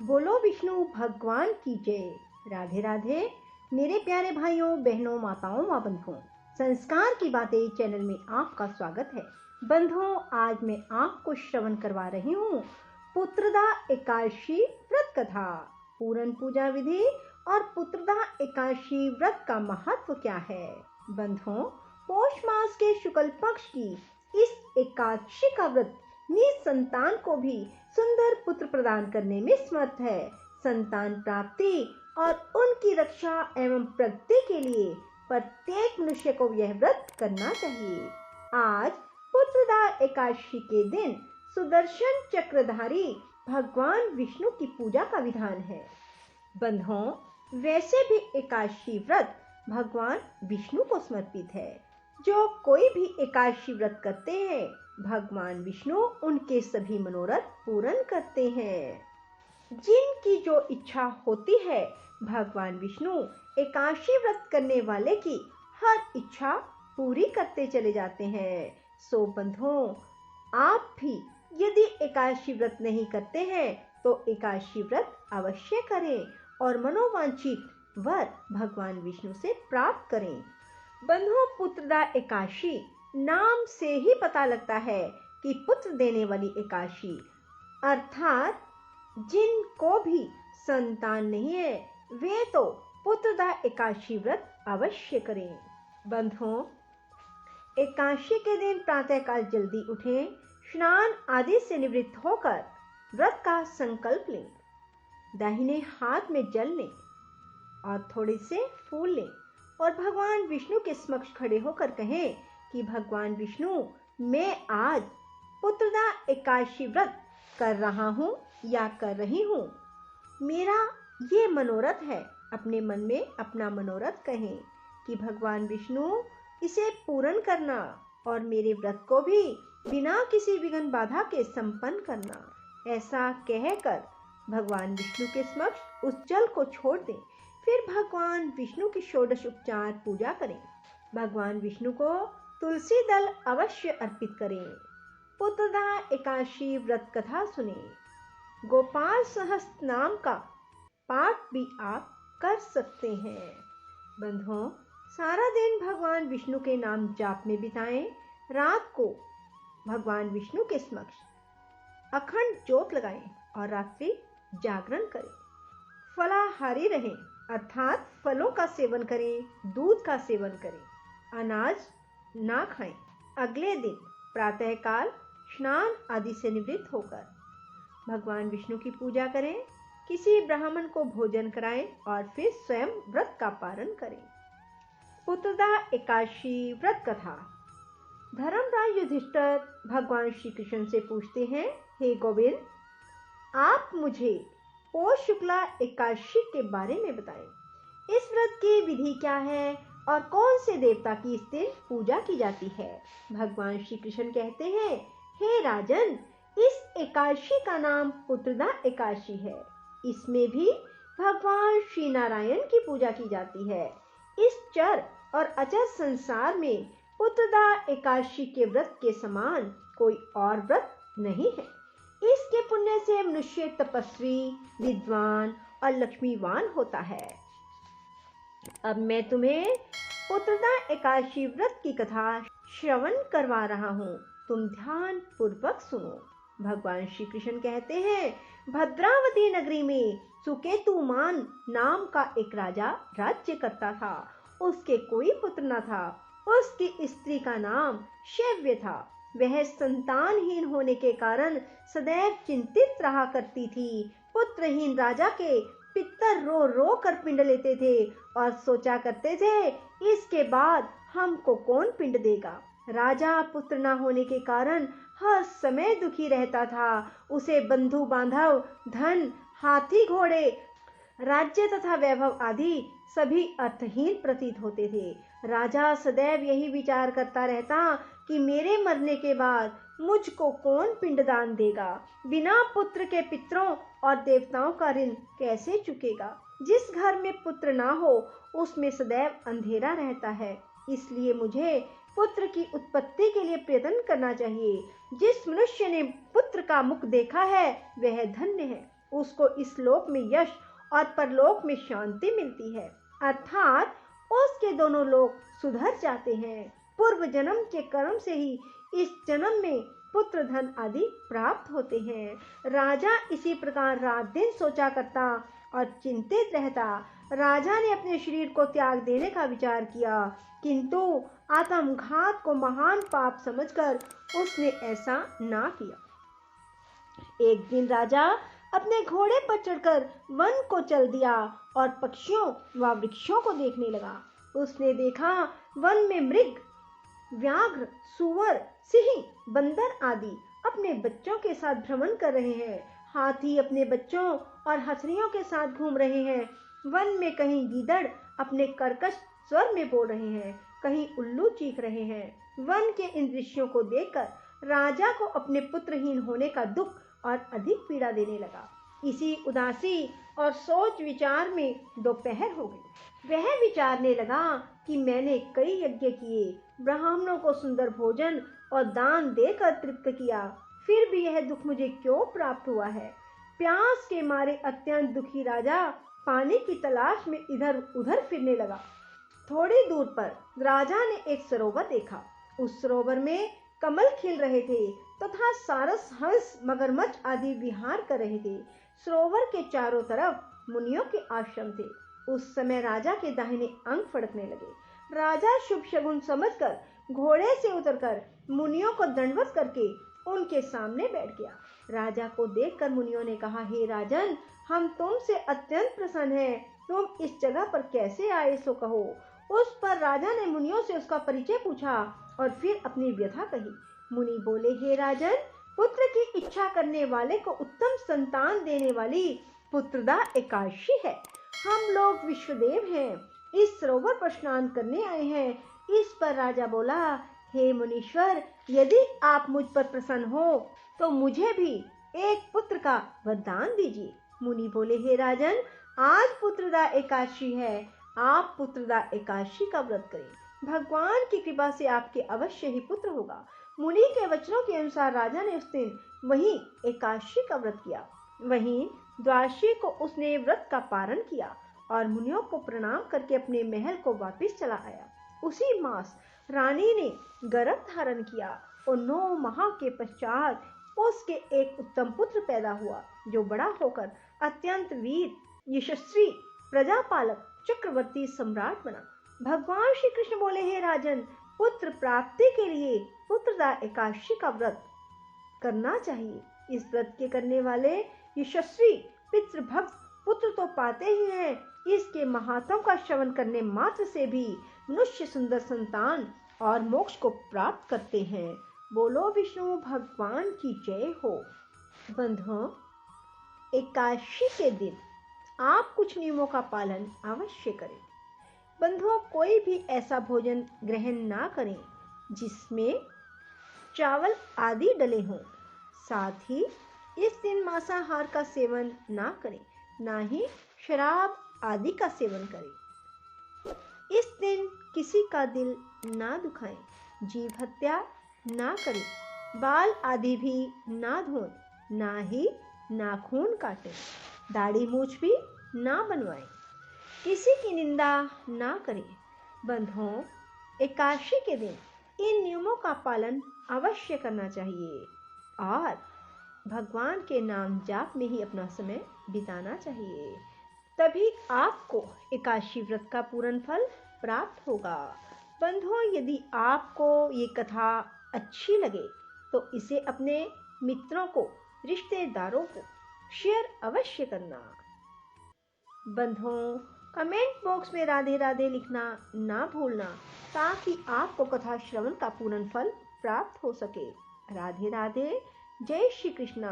बोलो विष्णु भगवान की जय। राधे राधे मेरे प्यारे भाइयों बहनों माताओं व बंधुओं, संस्कार की बातें चैनल में आपका स्वागत है। बंधुओं, आज मैं आपको श्रवण करवा रही हूँ पुत्रदा एकादशी व्रत कथा। पूरन पूजा विधि और पुत्रदा एकादशी व्रत का महत्व क्या है। बंधुओं, पौष मास के शुक्ल पक्ष की इस एकादशी का व्रत निसंतान को भी सुंदर पुत्र प्रदान करने में समर्थ है। संतान प्राप्ति और उनकी रक्षा एवं प्रगति के लिए प्रत्येक मनुष्य को यह व्रत करना चाहिए। आज पुत्रदा एकादशी के दिन सुदर्शन चक्रधारी भगवान विष्णु की पूजा का विधान है। बंधुओं, वैसे भी एकादशी व्रत भगवान विष्णु को समर्पित है। जो कोई भी एकादशी व्रत करते हैं, भगवान विष्णु उनके सभी मनोरथ पूर्ण करते हैं। जिनकी जो इच्छा होती है, भगवान विष्णु एकादशी व्रत करने वाले की हर इच्छा पूरी करते चले जाते हैं। सो बंधुओं, आप भी यदि एकादशी व्रत नहीं करते हैं तो एकादशी व्रत अवश्य करें और मनोवांछित वर भगवान विष्णु से प्राप्त करें। बंधुओं, पुत्रदा एकादशी नाम से ही पता लगता है कि पुत्र देने वाली एकादशी, अर्थात जिनको भी संतान नहीं है वे तो पुत्रदा एकादशी व्रत अवश्य करें। बंधुओं, एकादशी के दिन प्रातःकाल जल्दी उठें, स्नान आदि से निवृत्त होकर व्रत का संकल्प लें। दाहिने हाथ में जल लें और थोड़े से फूल लें और भगवान विष्णु के समक्ष खड़े होकर कहें कि भगवान विष्णु, मैं आज पुत्रदा एकादशी व्रत कर रहा हूँ या कर रही हूँ। मेरा ये मनोरथ है। अपने मन में अपना मनोरथ कहें कि भगवान विष्णु इसे पूर्ण करना और मेरे व्रत को भी बिना किसी विघ्न बाधा के संपन्न करना। ऐसा कहकर भगवान विष्णु के समक्ष उस जल को छोड़ दें। फिर भगवान विष्णु की षोडश उपचार पूजा करें। भगवान विष्णु को तुलसी दल अवश्य अर्पित करें। पुत्रदा एकादशी व्रत कथा सुने। गोपाल सहस्त्र नाम का पाठ भी आप कर सकते हैं। बंधुओं, सारा दिन भगवान विष्णु के नाम जाप में बिताएं। रात को भगवान विष्णु के समक्ष अखंड ज्योत लगाएं और रात्रि जागरण करें। फलाहारी रहें, अर्थात फलों का सेवन करें, दूध का सेवन करें, अनाज ना खाएं। अगले दिन प्रातःकाल स्नान आदि से निवृत्त होकर भगवान विष्णु की पूजा करें, किसी ब्राह्मण को भोजन कराएं और फिर स्वयं व्रत का पारण करें। पुत्रदा एकादशी व्रत कथा। धर्मराज युधिष्ठिर भगवान श्री कृष्ण से पूछते हैं, हे गोविंद, आप मुझे पौष शुक्ला एकादशी के बारे में बताएं। इस व्रत की विधि क्या है और कौन से देवता की इस दिन पूजा की जाती है। भगवान श्री कृष्ण कहते हैं, हे राजन, इस एकादशी का नाम पुत्रदा एकादशी है। इसमें भी भगवान श्री नारायण की पूजा की जाती है। इस चर और अचर संसार में पुत्रदा एकादशी के व्रत के समान कोई और व्रत नहीं है। इसके पुण्य से मनुष्य तपस्वी, विद्वान और लक्ष्मीवान होता है। अब मैं तुम्हें पुत्रदा एकादशी व्रत की कथा श्रवण करवा रहा हूँ, तुम ध्यान पूर्वक सुनो। भगवान श्री कृष्ण कहते हैं, भद्रावती नगरी में सुकेतुमान नाम का एक राजा राज्य करता था। उसके कोई पुत्र न था। उसकी स्त्री का नाम शैव्य था। वह संतानहीन होने के कारण सदैव चिंतित रहा करती थी। पुत्रहीन राजा के पितर रो रो कर पिंड लेते थे और सोचा करते थे, इसके बाद हमको कौन पिंड देगा। राजा पुत्र न होने के कारण हर समय दुखी रहता था। उसे बंधु बांधव, धन, हाथी घोड़े, राज्य तथा वैभव आदि सभी अर्थहीन प्रतीत होते थे। राजा सदैव यही विचार करता रहता कि मेरे मरने के बाद मुझको कौन पिंडदान देगा। बिना पुत्र के पितरों और देवताओं का ऋण कैसे चुकेगा। जिस घर में पुत्र ना हो उसमें सदैव अंधेरा रहता है। इसलिए मुझे पुत्र की उत्पत्ति के लिए प्रयत्न करना चाहिए। जिस मनुष्य ने पुत्र का मुख देखा है वह धन्य है। उसको इस लोक में यश और परलोक में शांति मिलती है, अर्थात उसके दोनों लोक सुधर जाते हैं। पूर्व जन्म के कर्म से ही इस जन्म में पुत्र धन आदि प्राप्त होते हैं। राजा इसी प्रकार रात दिन सोचा करता और चिंतित रहता। राजा ने अपने शरीर को त्याग देने का विचार किया, किंतु आत्मघात को महान पाप समझकर उसने ऐसा ना किया। एक दिन राजा अपने घोड़े पर चढ़कर वन को चल दिया और पक्षियों व वृक्षों को देखने लगा। उसने देखा वन में मृग, व्याघ्र, सुअर, सिंह, बंदर आदि अपने बच्चों के साथ भ्रमण कर रहे हैं। हाथी अपने बच्चों और हथनियों के साथ घूम रहे हैं। वन में कहीं गीदड़ अपने कर्कश स्वर में बोल रहे हैं, कहीं उल्लू चीख रहे हैं। वन के इन दृश्यों को देखकर राजा को अपने पुत्रहीन होने का दुख और अधिक पीड़ा देने लगा। इसी उदासी और सोच विचार में दोपहर हो गई। वह विचारने लगा कि मैंने कई यज्ञ किए, ब्राह्मणों को सुंदर भोजन और दान देकर तृप्त किया, फिर भी यह दुख मुझे क्यों प्राप्त हुआ है। प्यास के मारे अत्यंत दुखी राजा पानी की तलाश में इधर उधर फिरने लगा। थोड़ी दूर पर राजा ने एक सरोवर देखा। उस सरोवर में कमल खिल रहे थे तथा सारस, हंस, मगरमच्छ आदि विहार कर रहे थे। सरोवर के चारों तरफ मुनियों के आश्रम थे। उस समय राजा के दाहिने अंग फड़कने लगे। राजा शुभ शगुन समझकर घोड़े से उतरकर मुनियों को दंडवत करके उनके सामने बैठ गया। राजा को देखकर मुनियों ने कहा, हे राजन, हम तुमसे अत्यंत प्रसन्न हैं। तुम इस जगह पर कैसे आए सो कहो। उस पर राजा ने मुनियों से उसका परिचय पूछा और फिर अपनी व्यथा कही। मुनि बोले, हे राजन, पुत्र की इच्छा करने वाले को उत्तम संतान देने वाली पुत्रदा एकादशी है। हम लोग विश्वदेव हैं, इस सरोवर पर स्नान करने आए हैं। इस पर राजा बोला, हे मुनीश्वर, यदि आप मुझ पर प्रसन्न हो तो मुझे भी एक पुत्र का वरदान दीजिए। मुनि बोले, हे राजन, आज पुत्रदा एकादशी है, आप पुत्रदा एकादशी का व्रत करें। भगवान की कृपा से आपके अवश्य ही पुत्र होगा। मुनि के वचनों के अनुसार राजा ने उस दिन वहीं एकादशी का व्रत किया। वहीं द्वादशी को उसने व्रत का पारण किया और मुनियों को प्रणाम करके अपने महल को वापस चला आया। उसी मास रानी ने गर्भ धारण किया और 9 माह के पश्चात उसके एक उत्तम पुत्र पैदा हुआ, जो बड़ा होकर अत्यंत वीर, यशस्वी, प्रजापालक, चक्रवर्ती सम्राट बना। भगवान श्री कृष्ण बोले, हे राजन, पुत्र प्राप्ति के लिए पुत्रदा एकादशी का व्रत करना चाहिए। इस व्रत के करने वाले यशस्वी पितृभक्त पुत्र तो पाते ही हैं, इसके महात्म का श्रवण करने मात्र से भी मनुष्य सुंदर संतान और मोक्ष को प्राप्त करते हैं। बोलो विष्णु भगवान की जय हो। बंधुओं, एकादशी के दिन आप कुछ नियमों का पालन अवश्य करें। बंधुओं, कोई भी ऐसा भोजन ग्रहण ना करें जिसमें चावल आदि डले हों। साथ ही इस दिन मांसाहार का सेवन ना करें, ना ही शराब आदि का सेवन करें। इस दिन किसी का दिल ना दुखाएं, जीव हत्या ना करें, बाल आदि भी ना धोएं, ना ही नाखून काटें, दाढ़ी मूछ भी ना बनवाएं, किसी की निंदा ना करें। बंधुओं, एकादशी के दिन इन नियमों का पालन अवश्य करना चाहिए और भगवान के नाम जाप में ही अपना समय बिताना चाहिए। तभी आपको एकादशी व्रत का पूर्ण फल प्राप्त होगा। बंधुओं, यदि आपको ये कथा अच्छी लगे तो इसे अपने मित्रों को, रिश्तेदारों को शेयर अवश्य करना। बंधुओं, कमेंट बॉक्स में राधे राधे लिखना ना भूलना, ताकि आपको कथा श्रवण का पूर्ण फल प्राप्त हो सके। राधे राधे, जय श्री कृष्णा।